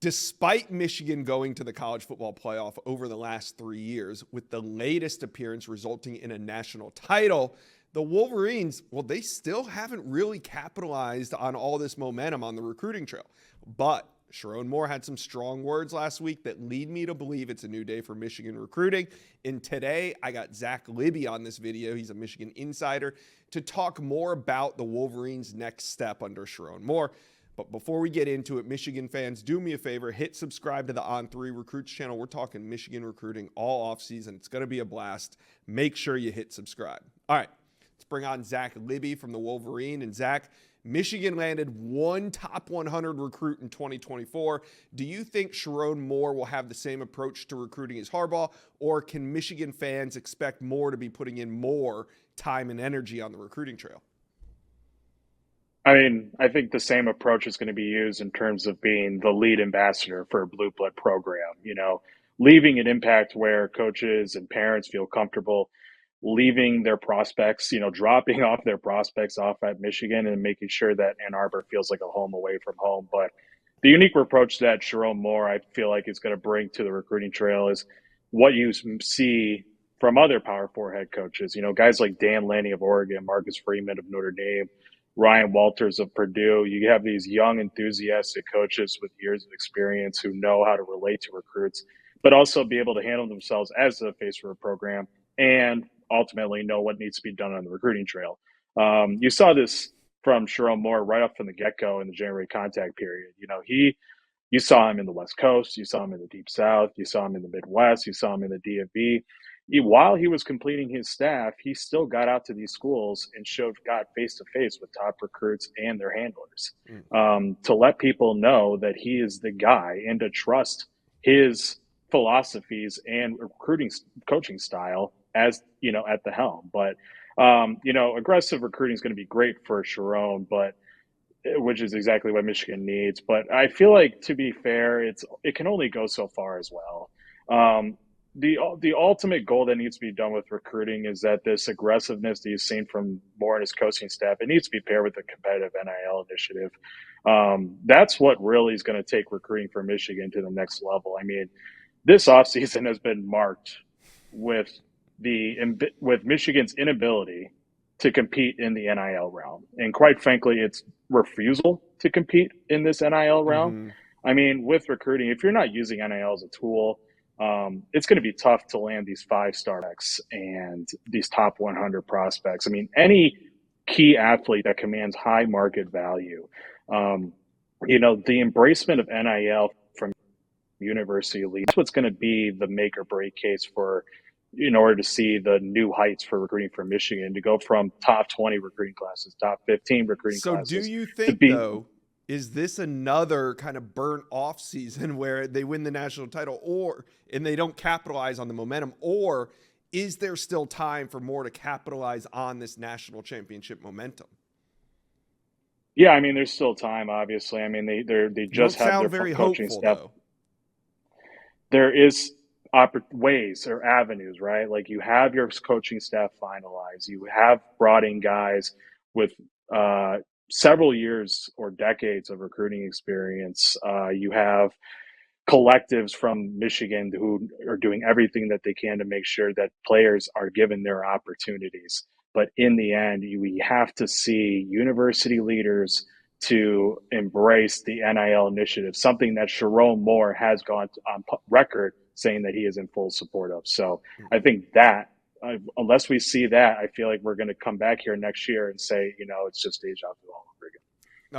Despite Michigan going to the college football playoff over the last 3 years, with the latest appearance resulting in a national title, the Wolverines, well, they still haven't really capitalized on all this momentum on the recruiting trail. But Sharon Moore had some strong words last week that lead me to believe it's a new day for Michigan recruiting. And today, I got Zach Libby on this video. He's a Michigan insider to talk more about the Wolverines' next step under Sharon Moore. But before we get into it, Michigan fans, do me a favor, hit subscribe to the On3 Recruits channel. We're talking Michigan recruiting all offseason. It's going to be a blast. Make sure you hit subscribe. All right, let's bring on Zach Libby from the Wolverine. And Zach, Michigan landed one top 100 recruit in 2024. Do you think Sharon Moore will have the same approach to recruiting as Harbaugh, or can Michigan fans expect Moore to be putting in more time and energy on the recruiting trail? I mean, I think the same approach is going to be used in terms of being the lead ambassador for a blue blood program, leaving an impact where coaches and parents feel comfortable leaving their prospects, dropping off their prospects off at Michigan and making sure that Ann Arbor feels like a home away from home. But the unique approach that Sharon Moore, I feel like, is going to bring to the recruiting trail is what you see from other Power Four head coaches, guys like Dan Lanning of Oregon, Marcus Freeman of Notre Dame, Ryan Walters of Purdue. You have these young, enthusiastic coaches with years of experience who know how to relate to recruits, but also be able to handle themselves as the face of a program and ultimately know what needs to be done on the recruiting trail. You saw this from Sharon Moore right up from the get-go in the January contact period. You saw him in the West Coast, you saw him in the Deep South, you saw him in the Midwest, you saw him in the DMV. While he was completing his staff, he still got out to these schools and got face-to-face with top recruits and their handlers to let people know that he is the guy and to trust his philosophies and recruiting coaching style as, at the helm. But, aggressive recruiting is going to be great for Sharon, which is exactly what Michigan needs. But I feel like, to be fair, it can only go so far as well. The ultimate goal that needs to be done with recruiting is that this aggressiveness that you've seen from Moore and his coaching staff, it needs to be paired with a competitive NIL initiative. That's what really is going to take recruiting for Michigan to the next level. I mean, this offseason has been marked with Michigan's inability to compete in the NIL realm. And quite frankly, its refusal to compete in this NIL realm. Mm-hmm. I mean, with recruiting, if you're not using NIL as a tool, it's going to be tough to land these 5-star backs and these top 100 prospects. I mean, any key athlete that commands high market value, the embracement of NIL from university leagues, that's what's going to be the make or break case in order to see the new heights for recruiting for Michigan, to go from top 20 recruiting classes, top 15 recruiting classes. So do you think, though, is this another kind of burnt off season where they win the national title and they don't capitalize on the momentum, or is there still time for Moore to capitalize on this national championship momentum? Yeah, I mean, there's still time, obviously. I mean, they just have their coaching staff. Though. There is ways or avenues, right? Like, you have your coaching staff finalized. You have brought in guys with several years or decades of recruiting experience. You have collectives from Michigan who are doing everything that they can to make sure that players are given their opportunities. But in the end, we have to see university leaders to embrace the NIL initiative, something that Sharon Moore has gone on record saying that he is in full support of. So I think that unless we see that, I feel like we're going to come back here next year and say, it's just deja vu all over again.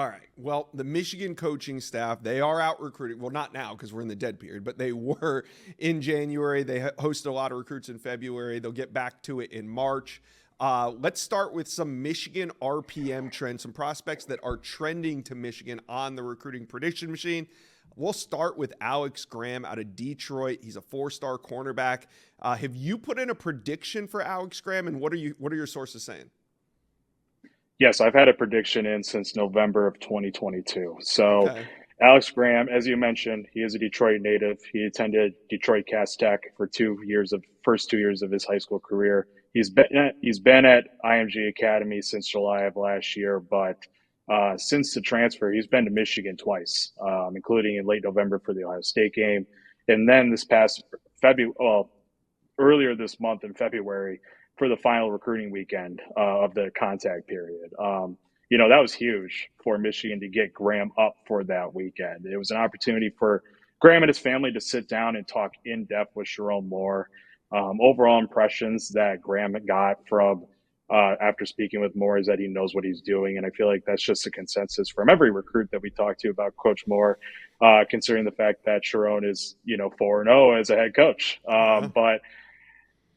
All right. Well, the Michigan coaching staff, they are out recruiting. Well, not now because we're in the dead period, but they were in January. They hosted a lot of recruits in February. They'll get back to it in March. Let's start with some Michigan RPM trends, some prospects that are trending to Michigan on the recruiting prediction machine. We'll start with Alex Graham out of Detroit. He's a 4-star cornerback. Have you put in a prediction for Alex Graham, and what are your sources saying? Yes, I've had a prediction in since November of 2022. So okay. Alex Graham, as you mentioned, he is a Detroit native. He attended Detroit Cass Tech for first 2 years of his high school career. He's been at IMG Academy since July of last year, but Since the transfer, he's been to Michigan twice, including in late November for the Ohio State game, and then this past February, well, earlier this month in February for the final recruiting weekend of the contact period. That was huge for Michigan to get Graham up for that weekend. It was an opportunity for Graham and his family to sit down and talk in depth with Sharon Moore. Overall impressions that Graham got from after speaking with Moore is that he knows what he's doing. And I feel like that's just a consensus from every recruit that we talk to about Coach Moore, considering the fact that Sharon is, 4-0 as a head coach. But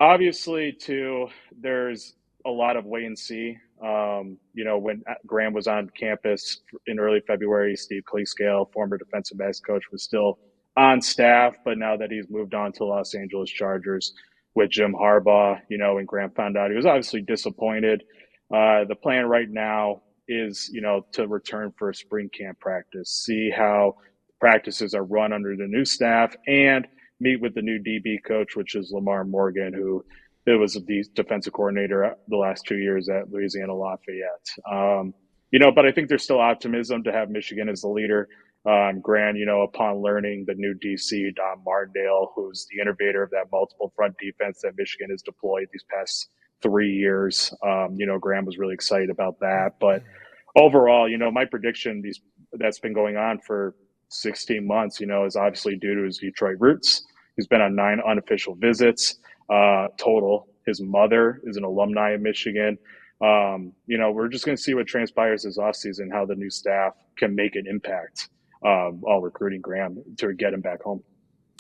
obviously, too, there's a lot of wait and see. When Graham was on campus in early February, Steve Cleescale, former defensive backs coach, was still on staff. But now that he's moved on to Los Angeles Chargers with Jim Harbaugh, and Graham found out, he was obviously disappointed. The plan right now is, to return for a spring camp practice, see how practices are run under the new staff, and meet with the new DB coach, which is Lamar Morgan, who it was the defensive coordinator the last 2 years at Louisiana Lafayette. But I think there's still optimism to have Michigan as the leader. Grant, upon learning the new DC, Don Martindale, who's the innovator of that multiple front defense that Michigan has deployed these past 3 years, Graham was really excited about that. But overall, my prediction that's been going on for 16 months, is obviously due to his Detroit roots. He's been on 9 unofficial visits total. His mother is an alumni of Michigan. We're just going to see what transpires this offseason, how the new staff can make an impact while recruiting Graham to get him back home.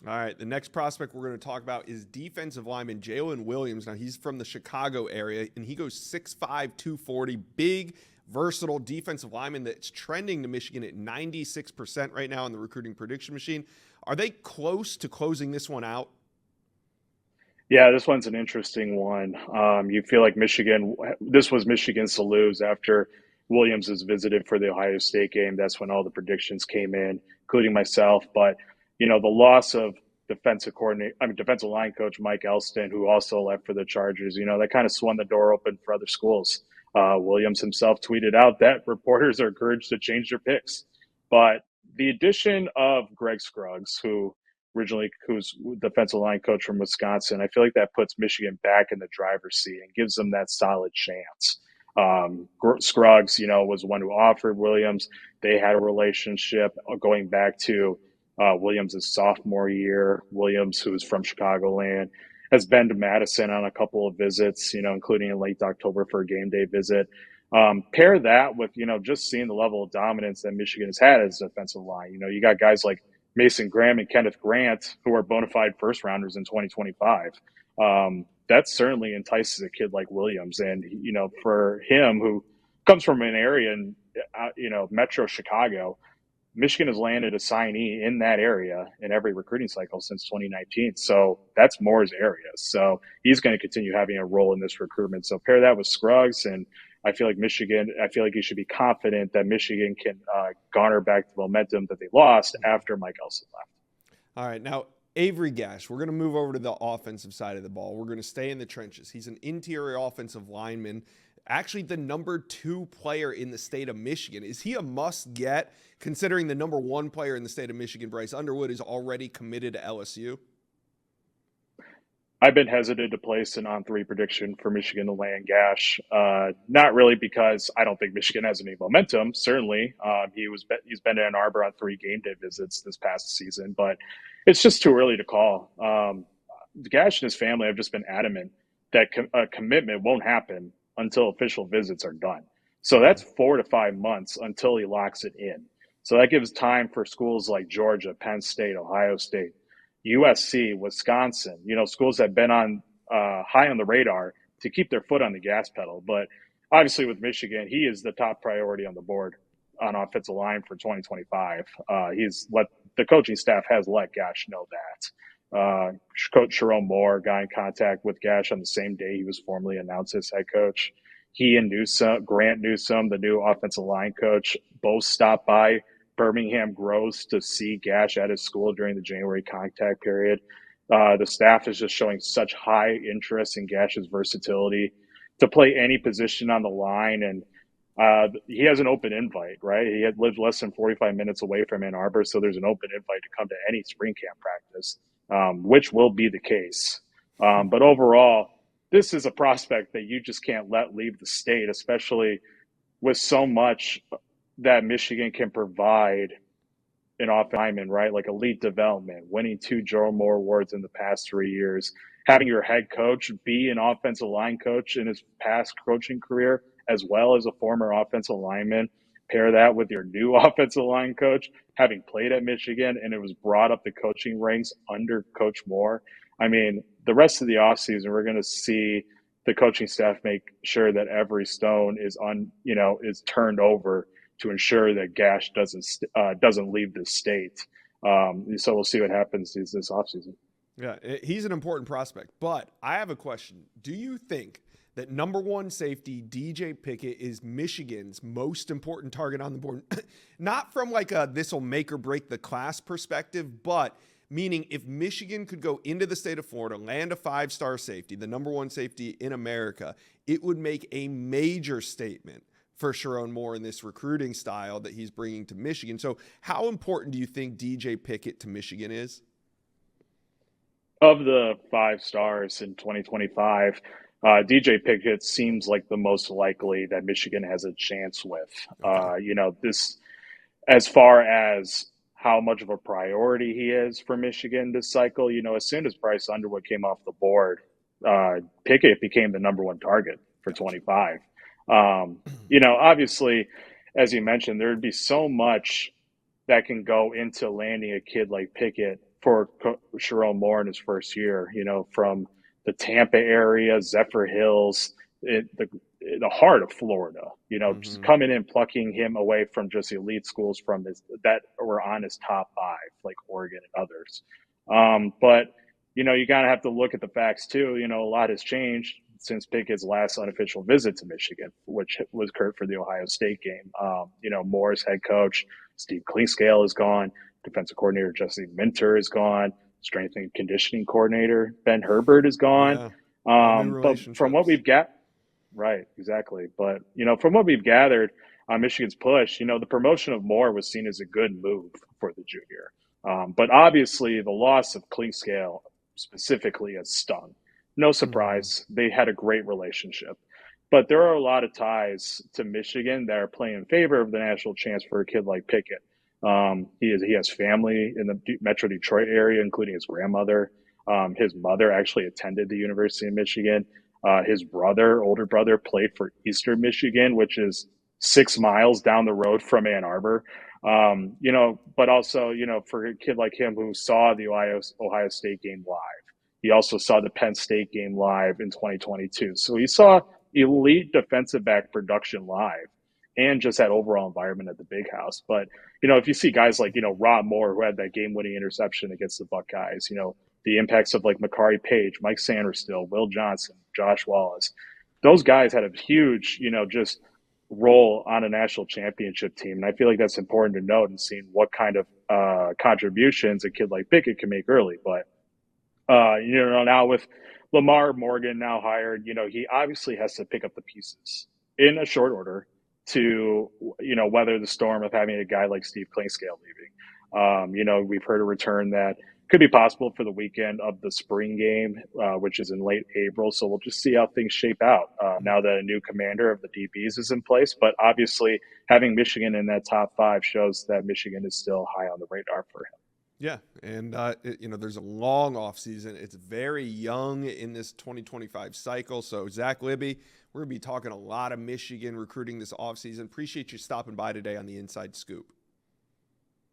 All right, the next prospect we're going to talk about is defensive lineman Jalen Williams. Now, he's from the Chicago area, and he goes 6'5", 240, big, versatile defensive lineman that's trending to Michigan at 96% right now in the recruiting prediction machine. Are they close to closing this one out? Yeah, this one's an interesting one. You feel like this was Michigan's to lose after Williams has visited for the Ohio State game. That's when all the predictions came in, including myself. But, the loss of defensive line coach Mike Elston, who also left for the Chargers, that kind of swung the door open for other schools. Williams himself tweeted out that reporters are encouraged to change their picks. But the addition of Greg Scruggs, who's defensive line coach from Wisconsin, I feel like that puts Michigan back in the driver's seat and gives them that solid chance. Scruggs, was one who offered Williams. They had a relationship going back to Williams' sophomore year. Williams, who's from Chicagoland, has been to Madison on a couple of visits, including in late October for a game day visit. Pair that with, just seeing the level of dominance that Michigan has had as a defensive line. You got guys like Mason Graham and Kenneth Grant, who are bona fide first rounders in 2025. That certainly entices a kid like Williams. And, for him, who comes from an area in, Metro Chicago, Michigan has landed a signee in that area in every recruiting cycle since 2019. So that's Moore's area. So he's going to continue having a role in this recruitment. So pair that with Scruggs, and I feel like you should be confident that Michigan can garner back the momentum that they lost after Mike Elston left. All right. Now, Avery Gash, we're going to move over to the offensive side of the ball. We're going to stay in the trenches. He's an interior offensive lineman, actually the number 2 player in the state of Michigan. Is he a must get, considering the number 1 player in the state of Michigan, Bryce Underwood, is already committed to LSU? I've been hesitant to place an on-3 prediction for Michigan to land Gash. Not really because I don't think Michigan has any momentum. Certainly, he's been to Ann Arbor on 3 game day visits this past season, but it's just too early to call. Gash and his family have just been adamant that a commitment won't happen until official visits are done. So that's 4 to 5 months until he locks it in. So that gives time for schools like Georgia, Penn State, Ohio State, USC, Wisconsin, schools that have been on high on the radar to keep their foot on the gas pedal. But obviously with Michigan, he is the top priority on the board on offensive line for 2025. The coaching staff has let Gash know that. Coach Sharon Moore got in contact with Gash on the same day he was formally announced as head coach. He and Grant Newsome, the new offensive line coach, both stopped by Birmingham Groves to see Gash at his school during the January contact period. The staff is just showing such high interest in Gash's versatility to play any position on the line. And, He has an open invite, right? He had lived less than 45 minutes away from Ann Arbor, so there's an open invite to come to any spring camp practice, which will be the case. But overall, this is a prospect that you just can't let leave the state, especially with so much that Michigan can provide an offensive lineman, right? Like elite development, winning 2 Joe Moore Awards in the past 3 years, having your head coach be an offensive line coach in his past coaching career, as well as a former offensive lineman. Pair that with your new offensive line coach, having played at Michigan, and it was brought up the coaching ranks under Coach Moore. I mean, the rest of the offseason, we're going to see the coaching staff make sure that every stone is turned over to ensure that Gash doesn't leave the state. So we'll see what happens this offseason. Yeah, he's an important prospect. But I have a question. Do you think that number one safety DJ Pickett is Michigan's most important target on the board? Not from like a this will make or break the class perspective, but meaning if Michigan could go into the state of Florida, land a 5-star safety, the number one safety in America, it would make a major statement for Sharon Moore in this recruiting style that he's bringing to Michigan. So how important do you think DJ Pickett to Michigan is? Of the 5 stars in 2025, DJ Pickett seems like the most likely that Michigan has a chance with. Okay. This, as far as how much of a priority he is for Michigan this cycle, as soon as Bryce Underwood came off the board, Pickett became the number one target for Gotcha. 25. Obviously, as you mentioned, there'd be so much that can go into landing a kid like Pickett for Sharon Moore in his first year, from the Tampa area, Zephyr Hills, the heart of Florida, just coming in, plucking him away from just elite schools that were on his top 5, like Oregon and others. But, you gotta have to look at the facts too. A lot has changed since Pickett's last unofficial visit to Michigan, which was Kurt for the Ohio State game. Moore's head coach, Steve Klingscale, is gone. Defensive coordinator Jesse Minter is gone. Strength and conditioning coordinator Ben Herbert is gone. Yeah. All new But from what relationships. we've got, right, exactly. But from what we've gathered on Michigan's push, the promotion of Moore was seen as a good move for the junior. But obviously, the loss of Klingscale specifically has stung. No surprise, they had a great relationship. But there are a lot of ties to Michigan that are playing in favor of the national chance for a kid like Pickett. He has family in the Metro Detroit area, including his grandmother. His mother actually attended the University of Michigan. His older brother, played for Eastern Michigan, which is 6 miles down the road from Ann Arbor. But also, for a kid like him who saw the Ohio State game live, he also saw the Penn State game live in 2022. So he saw elite defensive back production live and just that overall environment at the Big House. But, if you see guys like, Rob Moore, who had that game-winning interception against the Buckeyes, the impacts of like Makari Page, Mike Sanderstill, Will Johnson, Josh Wallace, those guys had a huge, just role on a national championship team. And I feel like that's important to note and seeing what kind of contributions a kid like Pickett can make early. But, now with Lamar Morgan now hired, he obviously has to pick up the pieces in a short order to, weather the storm of having a guy like Steve Klingscale leaving. We've heard a return that could be possible for the weekend of the spring game, which is in late April. So we'll just see how things shape out now that a new commander of the DBs is in place. But obviously, having Michigan in that top 5 shows that Michigan is still high on the radar for him. Yeah, and there's a long offseason. It's very young in this 2025 cycle. So Zach Libby, we're going to be talking a lot of Michigan recruiting this offseason. Appreciate you stopping by today on the Inside Scoop.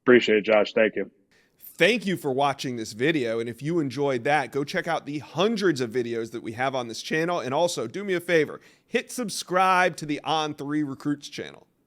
Appreciate it, Josh. Thank you. Thank you for watching this video. And if you enjoyed that, go check out the hundreds of videos that we have on this channel. And also do me a favor, hit subscribe to the On3 Recruits channel.